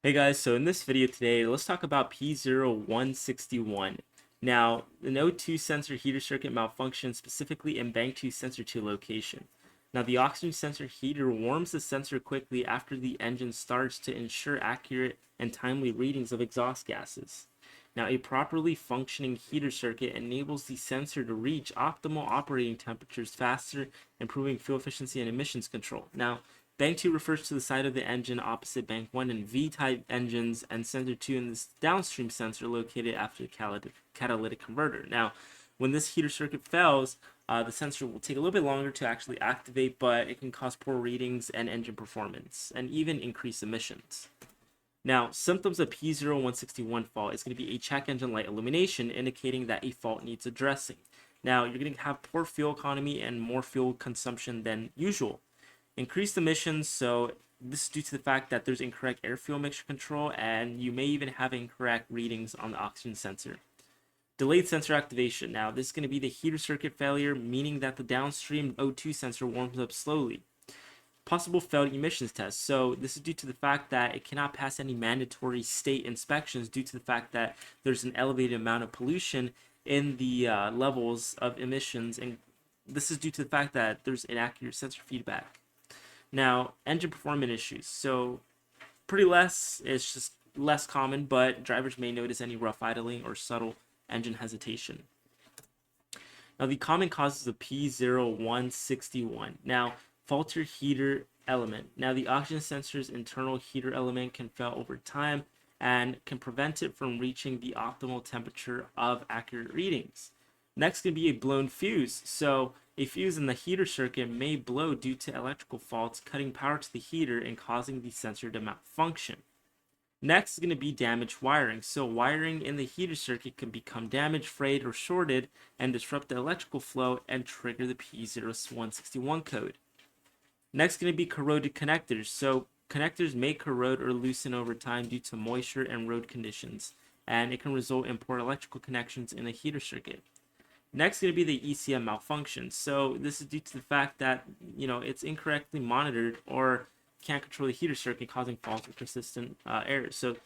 Hey guys, so in this video today, let's talk about P0161. Now, an O2 sensor heater circuit malfunctioned specifically in bank 2 sensor 2 location. Now, the oxygen sensor heater warms the sensor quickly after the engine starts to ensure accurate and timely readings of exhaust gases. Now, a properly functioning heater circuit enables the sensor to reach optimal operating temperatures faster, improving fuel efficiency and emissions control. Now, Bank 2 refers to the side of the engine opposite Bank 1 in V-type engines, and sensor 2 in this downstream sensor located after the catalytic converter. Now, when this heater circuit fails, the sensor will take a little bit longer to actually activate, but it can cause poor readings and engine performance, and even increase emissions. Now, symptoms of P0161 fault is going to be a check engine light illumination, indicating that a fault needs addressing. Now, you're going to have poor fuel economy and more fuel consumption than usual. Increased emissions, so this is due to the fact that there's incorrect air fuel mixture control, and you may even have incorrect readings on the oxygen sensor. Delayed sensor activation. Now, this is going to be the heater circuit failure, meaning that the downstream O2 sensor warms up slowly. Possible failed emissions test. So this is due to the fact that it cannot pass any mandatory state inspections due to the fact that there's an elevated amount of pollution in the levels of emissions, and this is due to the fact that there's inaccurate sensor feedback. Now, engine performance issues. So it's just less common, but drivers may notice any rough idling or subtle engine hesitation. Now, the common causes of P0161. Now, faulty heater element. Now, the oxygen sensor's internal heater element can fail over time and can prevent it from reaching the optimal temperature of accurate readings. Next could be a blown fuse. So a fuse in the heater circuit may blow due to electrical faults, cutting power to the heater and causing the sensor to malfunction. Next is going to be damaged wiring. So wiring in the heater circuit can become damaged, frayed, or shorted and disrupt the electrical flow and trigger the P0161 code. Next is going to be corroded connectors. So connectors may corrode or loosen over time due to moisture and road conditions, and it can result in poor electrical connections in the heater circuit. Next is going to be the ECM malfunction. So this is due to the fact that it's incorrectly monitored or can't control the heater circuit, causing false or persistent errors. So